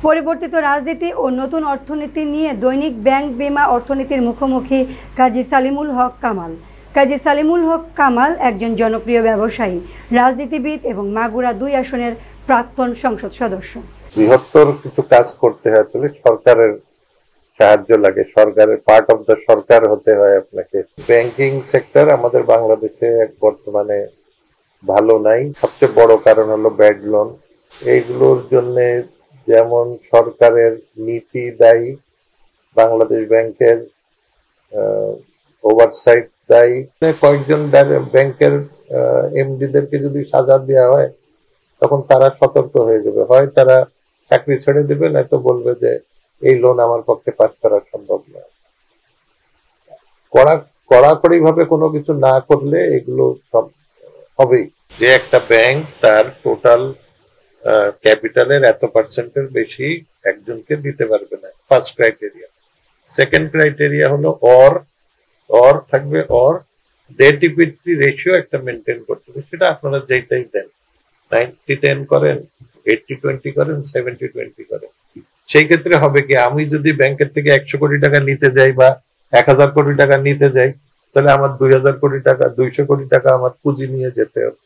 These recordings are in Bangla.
পরিবর্তিত রাজনীতি ও নতুন অর্থনীতি নিয়ে দৈনিক ব্যাংক বিমা অর্থনীতির মুখোমুখি কাজী সালিমুল হক কামাল। কাজী সালিমুল হক কামাল একজন জনপ্রিয় ব্যবসায়ী, রাজনীতিবিদ এবং মাগুরা 2 আসনের প্রাক্তন সংসদ সদস্য। বৃহত্তর কিছু কাজ করতে হয়, আসলে সরকারের সাহায্য লাগে, সরকারের পার্ট অফ দ্য সরকার হতে হয় আপনাকে। ব্যাংকিং সেক্টর আমাদের বাংলাদেশে বর্তমানে ভালো নাই। সবচেয়ে বড় কারণ হলো ব্যাড লোন। এইগুলোর জন্য যেমন সরকারের নীতি দায়ী, বাংলাদেশ ব্যাংকের ওভারসাইট দায়ী। কয়েকজন ব্যাংকের এমডিদেরকে যদি সাজা দেওয়া হয় তখন তারা সতর্ক হয়ে যাবে, হয় তারা চাকরি ছেড়ে দেবে, নয়তো বলবে যে এই লোন আমার পক্ষে পাস করা সম্ভব না। কড়াকড়ি ভাবে কোনো কিছু না করলে এগুলো সব হবেই। যে একটা ব্যাংক তার টোটাল ক্যাপিটালের এত পার্সেন্টের বেশি একজনকে দিতে পারবে না, ফার্স্ট ক্রাইটেরিয়া। সেকেন্ড ক্রাইটেরিয়া হলো অর থাকবে, অর ডেট ইকুইটি রেশিও একটা মেনটেন করতে হবে। সেটা আপনারা যেটাই দেন, 90-10 করেন, 80-20 করেন, 70-20 করেন। সেই ক্ষেত্রে হবে কি, আমি যদি ব্যাংকের থেকে 100 কোটি টাকা নিতে যাই বা 1000 কোটি টাকা নিতে যাই, তাহলে আমার 2000 কোটি টাকা, 200 কোটি টাকা আমার পুঁজি নিয়ে যেতে হবে।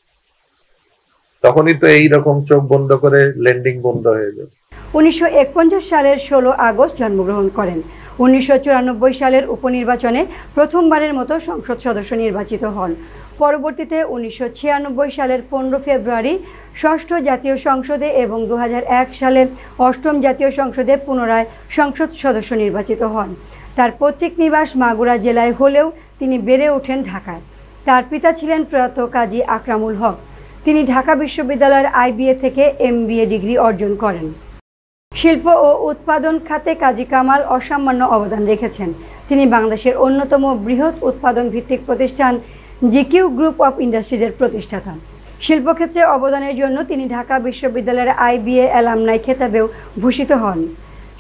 তখনই তো এইরকম চোখ বন্ধ করে লেন্ডিং বন্ধ হয়ে যাবে। 1949 সালের 16 আগস্ট জন্মগ্রহণ করেন। 1994 সালের উপনির্বাচনে প্রথমবারের মতো সংসদ সদস্য নির্বাচিত হন। পরবর্তীতে 1996 সালের 15 ফেব্রুয়ারি ষষ্ঠ জাতীয় সংসদে এবং 2001 সালে অষ্টম জাতীয় সংসদে পুনরায় সংসদ সদস্য নির্বাচিত হন। তার পৈতৃক নিবাস মাগুরা জেলায় হলেও তিনি বেড়ে ওঠেন ঢাকায়। তার পিতা ছিলেন প্রয়াত কাজী আকরামুল হক। তিনি ঢাকা বিশ্ববিদ্যালয়ের IBA থেকে MBA ডিগ্রি অর্জন করেন। শিল্প ও উৎপাদন খাতে কাজী কামাল অসামান্য অবদান রেখেছেন। তিনি বাংলাদেশের অন্যতম বৃহৎ উৎপাদন ভিত্তিক প্রতিষ্ঠান GQ গ্রুপ অফ ইন্ডাস্ট্রিজের প্রতিষ্ঠাতা। শিল্পক্ষেত্রে অবদানের জন্য তিনি ঢাকা বিশ্ববিদ্যালয়ের IBA অ্যালামনাই খেতাবেও ভূষিত হন।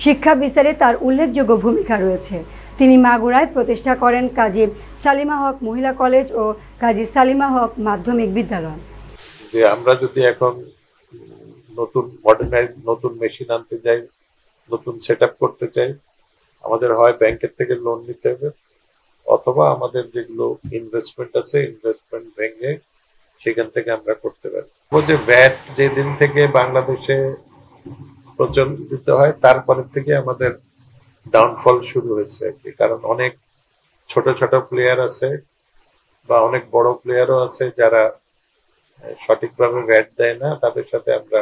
শিক্ষা বিস্তারে তার উল্লেখযোগ্য ভূমিকা রয়েছে। তিনি মাগুরায় প্রতিষ্ঠা করেন কাজী সালিমা হক মহিলা কলেজ ও কাজী সালিমা হক মাধ্যমিক বিদ্যালয়। যে আমরা যদি এখন নতুন মডার্নাইজ নতুন মেশিন আনতে যাই, নতুন সেট করতে চাই, আমাদের হয় ব্যাংকের থেকে লোন নিতে হবে, অথবা আমাদের যেগুলো ইনভেস্টমেন্ট আছে ইনভেস্টমেন্ট ভেঙে সেখান থেকে আমরা করতে পারি। যে ভ্যাট যেদিন থেকে বাংলাদেশে প্রচলিত হয় তারপরে থেকে আমাদের ডাউনফল শুরু হয়েছে আর কি। কারণ অনেক ছোট ছোট প্লেয়ার আছে বা অনেক বড় প্লেয়ারও আছে যারা সঠিকভাবে ভ্যাট দেয় না, তাদের সাথে আমরা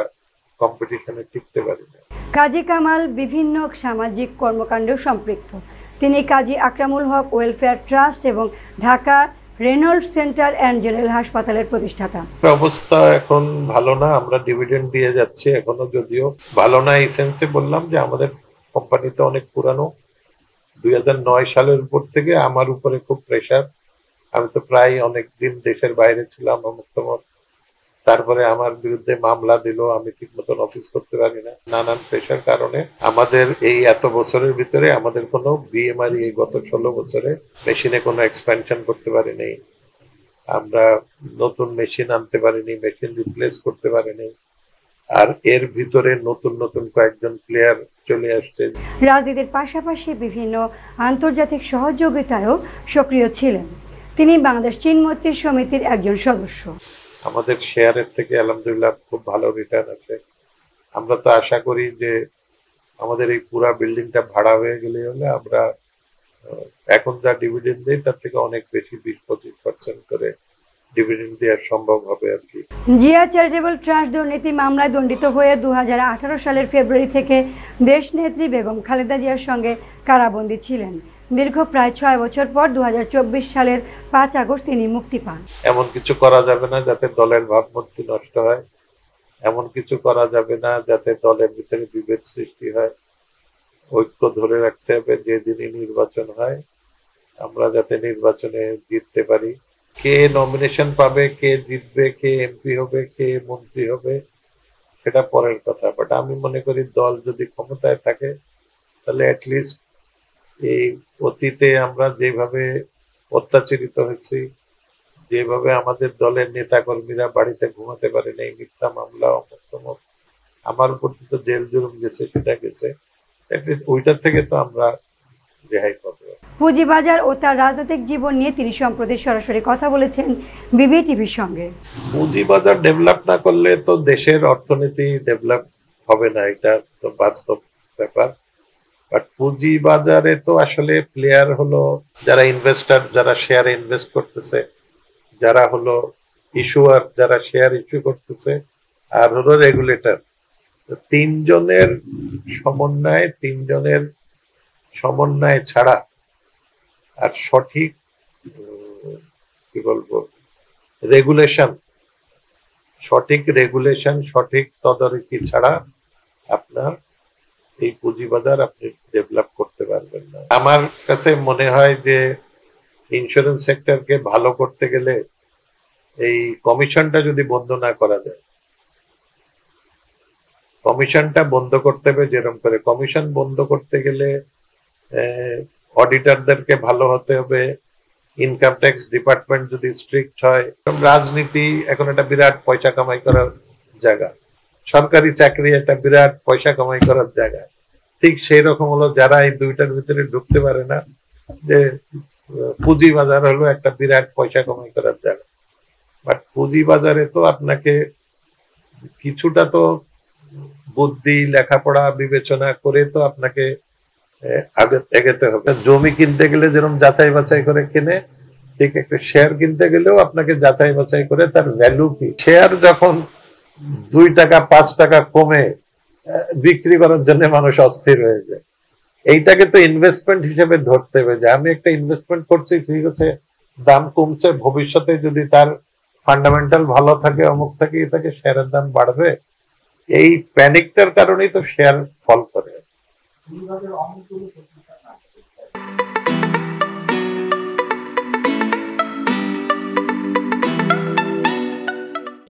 কম্পিটিশনে টিকতে পারি না। কাজী কামাল বিভিন্ন সামাজিক কর্মকাণ্ডেও সম্পৃক্ত। তিনি কাজী আকরামুল হক ওয়েলফেয়ার ট্রাস্ট এবং Dhaka Reynold centre and general হাসপাতালের প্রতিষ্ঠাতা। অবস্থা এখন ভালো না, আমরা ডিভিডেন্ড দিয়ে যাচ্ছি এখনো, যদিও ভালো না এই সেন্সে বললাম যে আমাদের কোম্পানিতে অনেক পুরানো, 2009 সালের উপর থেকে আমার উপরে খুব প্রেশার। আমি তো প্রায় অনেক দিন দেশের বাইরে ছিলাম অমুক্তমত, তারপরে আমার বিরুদ্ধে মামলা দিল, আমি ঠিক মতন অফিস করতে পারি না, নানান প্রেশার কারণে আমাদের এই এত বছরের ভিতরে আমাদের কোনো BMRE এই গত 16 বছরে মেশিনে কোনো এক্সপ্যানশন করতে পারিনি, আমরা নতুন মেশিন আনতে পারিনি, মেশিন রিপ্লেস করতে পারিনি, আর এর ভিতরে নতুন নতুন কয়েকজন প্লেয়ার চলে আসছে। রাজনীতির পাশাপাশি বিভিন্ন আন্তর্জাতিক সহযোগিতায়ও সক্রিয় ছিলেন। তিনি বাংলাদেশ চীন মৈত্রী সমিতির একজন সদস্য। আমাদের শেয়ারের থেকে আলহামদুলিল্লাহ খুব ভালো রিটার্ন আছে। আমরা তো আশা করি যে আমাদের এই পুরা বিল্ডিংটা ভাড়া হয়ে গেলে হলে আমরা এখন যা ডিভিডেন্ড দেই তার থেকে অনেক বেশি 20-25% করে ডিভিডেন্ড দেওয়া সম্ভব হবে আর কি। জিয়া চ্যারিটেবল ট্রাস্ট দুর্নীতি মামলায় দণ্ডিত হয়ে 2018 সালের ফেব্রুয়ারি থেকে দেশনেত্রী বেগম খালেদা জিয়ার সঙ্গে কারাবন্দী ছিলেন। দীর্ঘ প্রায় 6 বছর পর 2024 সালের 5 আগস্ট তিনি মুক্তি পান। এমন কিছু করা যাবে না যাতে দলের ভাবমূর্তি নষ্ট হয়, এমন কিছু করা যাবে না যাতে দলের ভিতরে বিভেদ সৃষ্টি হয়। ঐক্য ধরে রাখতে হবে। যেদিনই নির্বাচন হয় আমরা যাতে নির্বাচনে জিততে পারি। কে নমিনেশন পাবে, কে জিতবে, কে MP হবে, কে মন্ত্রী হবে, সেটা পরের কথা। বাট আমি মনে করি দল যদি ক্ষমতায় থাকে তাহলে অ্যাটলিস্ট এই অতীতে আমরা যেভাবে অত্যাচারিত হয়েছি, যেভাবে আমাদের দলের নেতা কর্মীরা বাড়িতে ঘুমাতে পারে নাই, মিথ্যা মামলা, অমুক আমার উপর তো জেল জুলুম গেছে, সেটা গেছে, ওইটার থেকে তো আমরা রেহাই পাবো। পুঁজিবাজার ও তার রাজনৈতিক জীবন নিয়ে তিনি সম্প্রতি সরাসরি কথা বলেছেন বিবিটিভির সঙ্গে। পুঁজিবাজার ডেভেলপ না করলে তো দেশের অর্থনীতি ডেভেলপ হবে না, এটা তো বাস্তব ব্যাপার। বাট পুঁজিবাজারে তো আসলে প্লেয়ার হলো যারা ইনভেস্টর, যারা শেয়ারে ইনভেস্ট করতেছে, যারা হলো ইস্যুয়ার, যারা শেয়ার ইস্যু করতেছে, আর হলো রেগুলেটর। তিনজনের সমন্বয় ছাড়া আর সঠিক কি বলবো রেগুলেশন, সঠিক তদারকি ছাড়া আপনার এই পুঁজিবাজার আপনি ডেভেলপ করতে পারবেন না। আমার কাছে মনে হয় যে ইন্স্যুরেন্স সেক্টরকে ভালো করতে গেলে এই কমিশনটা যদি বন্ধ না করা যায়, কমিশনটা বন্ধ করতে হবে। যেরকম করে কমিশন বন্ধ করতে গেলে অডিটরদেরকে ভালো হতে হবে, ইনকাম ট্যাক্স ডিপার্টমেন্ট যদি স্ট্রিক্ট হয়। রাজনীতি এখন একটা বিরাট পয়সা কামাই করার জায়গা, সরকারি চাকরি একটা বিরাট পয়সা কামাই করার জায়গা। ঠিক সেই রকম হলো যারা এই দুইটার ভিতরে ঢুকতে পারে না, যে পুঁজি বাজার হলো একটা বিরাট পয়সা কামাই করার জায়গা। বাট পুঁজি বাজারে তো আপনাকে কিছুটা তো বুদ্ধি, লেখাপড়া বিবেচনা করে তো আপনাকে এগোতে হবে। জমি কিনতে গেলে যেরকম যাচাই বাছাই করে কিনে, ঠিক একটা শেয়ার কিনতে গেলেও আপনাকে যাচাই বাছাই করে তার ভ্যালু কি। শেয়ার যখন 2 টাকা 5 টাকা কমে বিক্রি করার জন্য মানুষ অস্থির হয়ে যায়। এইটাকে তো ইনভেস্টমেন্ট হিসেবে ধরতে হবে, যে আমি একটা ইনভেস্টমেন্ট করছি, ঠিক আছে, দাম কমছে, ভবিষ্যতে যদি তার ফান্ডামেন্টাল ভালো থাকে, অমুক থাকে, তাকে শেয়ারের দাম বাড়বে। এই প্যানিকটার কারণেই তো শেয়ার ফল করে।